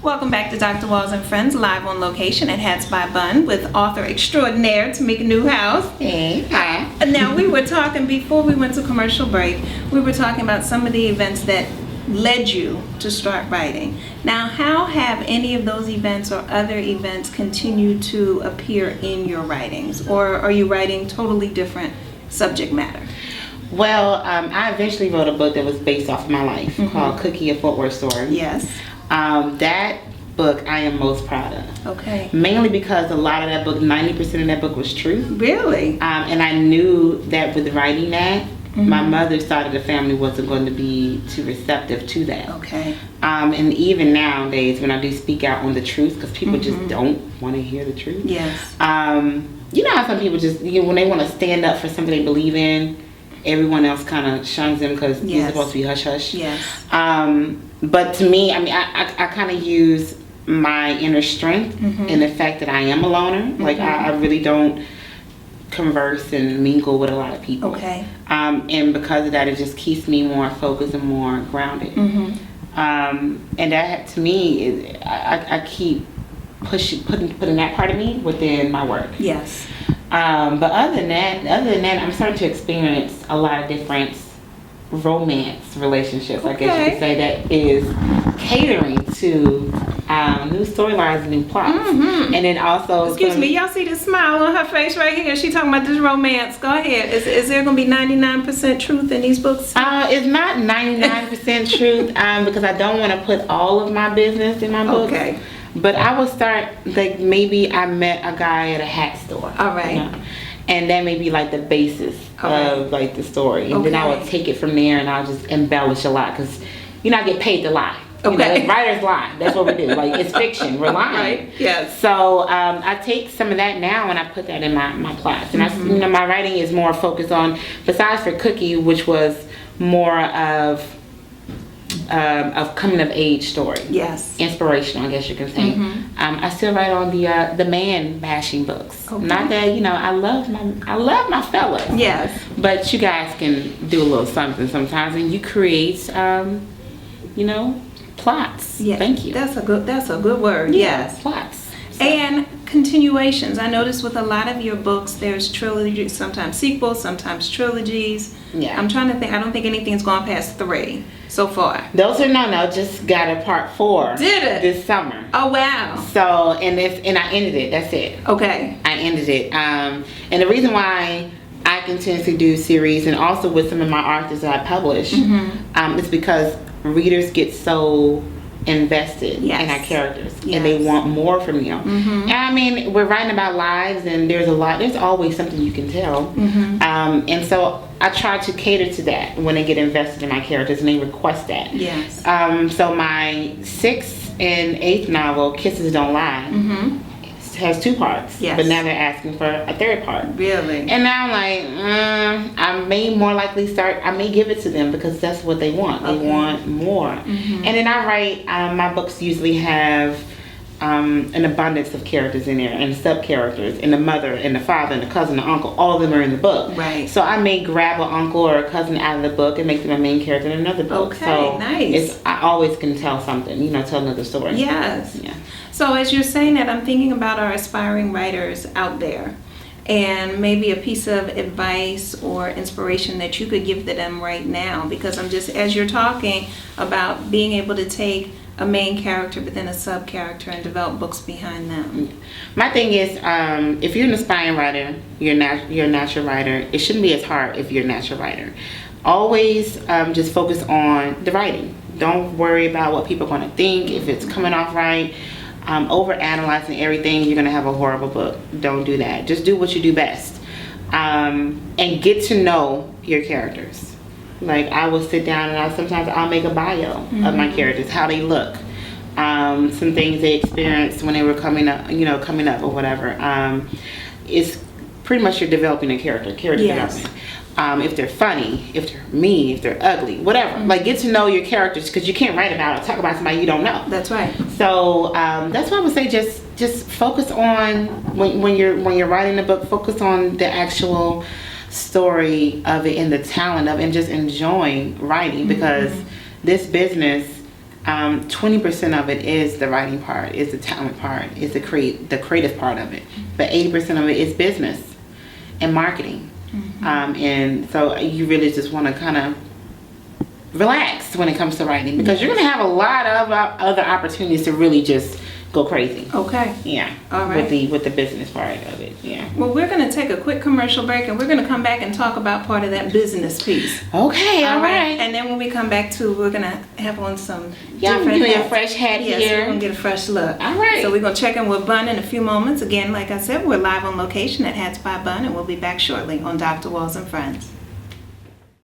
Welcome back to Dr. Walls and Friends, live on location at Hats by Bun with author extraordinaire Tamika Newhouse. Hey, hi. Now, we were talking before we went to commercial break, we were talking about some of the events that led you to start writing. Now, how have any of those events or other events continued to appear in your writings? Or are you writing totally different subject matter? Well, I eventually wrote a book that was based off of my life called Cookie, a Fort Worth Story. Yes. That book I am most proud of. Okay. Mainly because a lot of that book, 90% of that book was true. Really? And I knew that with writing that, my mother's side of the family wasn't going to be too receptive to that. Okay. And even nowadays, when I do speak out on the truth, because people just don't want to hear the truth. Yes. You know how some people just, when they want to stand up for something they believe in, everyone else kind of shuns them because you're supposed to be hush-hush. Yes. But to me, I mean, I kind of use my inner strength in the fact that I am a loner. Like, I really don't converse and mingle with a lot of people. Okay. And because of that, it just keeps me more focused and more grounded. And that, to me, I keep putting that part of me within my work. Yes. But other than that, I'm starting to experience a lot of different romance relationships, I guess you could say, that is catering to new storylines and new plots. And then also... Excuse me, y'all see the smile on her face right here? She talking about this romance. Go ahead. Is there going to be 99% truth in these books? It's not 99% truth because I don't want to put all of my business in my books. Okay. But I will start, like, maybe I met a guy at a hat store. All right. You know? And that may be like the basis of like the story. And then I would take it from there and I'll just embellish a lot because, I get paid to lie. You know, like, writers lie. That's what we do. Like, it's fiction. We're lying. Right. Yes. So I take some of that now and I put that in my plots. And my writing is more focused on, besides for Cookie, which was more of coming of age story. Yes. Inspirational, I guess you can say. I still write on the man bashing books. Okay. Not that, I love my fellas. Yes. But you guys can do a little something sometimes and you create plots. Yes. Thank you. That's a good word. Yes. Plots. So. And continuations. I notice with a lot of your books there's trilogies, sometimes sequels, sometimes trilogies. Yeah. I'm trying to think. I don't think anything's gone past 3 so far. Those are just got a part 4. Did it? This summer. Oh wow. So and I ended it. That's it. Okay. I ended it. And the reason why I continuously do series and also with some of my authors that I publish, is because readers get so invested in our characters and they want more from you. And I mean, we're writing about lives and there's always something you can tell. And so I try to cater to that when they get invested in my characters and they request that. Yes. So my 6th and 8th novel, Kisses Don't Lie, has 2 parts. Yes. But now they're asking for a 3rd part. Really? And now I'm like, I may give it to them because that's what they want. They want more. And then I write, my books usually have an abundance of characters in there and sub-characters and the mother and the father and the cousin and the uncle. All of them are in the book. Right. So I may grab an uncle or a cousin out of the book and make them a main character in another book. Okay, so nice. I always can tell something, tell another story. Yes. Yeah. So as you're saying that, I'm thinking about our aspiring writers out there and maybe a piece of advice or inspiration that you could give to them right now, because as you're talking about being able to take a main character but then a sub character and develop books behind them. My thing is, if you're an aspiring writer, you're a natural writer, it shouldn't be as hard if you're a natural writer. Always just focus on the writing. Don't worry about what people are going to think, if it's coming off right. Over analyzing everything, you're gonna have a horrible book. Don't do that. Just do what you do best, and get to know your characters. Like, I will sit down and sometimes I'll make a bio of my characters, how they look, some things they experienced when they were coming up or whatever. It's pretty much you're developing a character development. If they're funny, if they're mean, if they're ugly, whatever. Like, get to know your characters because you can't write about or talk about somebody you don't know. That's right. So that's why I would say just focus on when you're writing a book, focus on the actual story of it and the talent of it and just enjoying writing because this business 20% of it is the writing part, is the talent part, is the creative part of it. But 80% of it is business and marketing. And so you really just want to kind of relax when it comes to writing, because you're going to have a lot of other opportunities to really just go crazy. Okay. Yeah. All right. With the business part of it. Yeah. Well, we're going to take a quick commercial break, and we're going to come back and talk about part of that business piece. Okay. All right. And then when we come back to, we're going to have on some Yeah, different give me a hats. fresh hat Yes, here. we're going to get a fresh look. All right. So we're going to check in with Bun in a few moments. Again, like I said, we're live on location at Hats by Bun, and we'll be back shortly on Dr. Walls and Friends.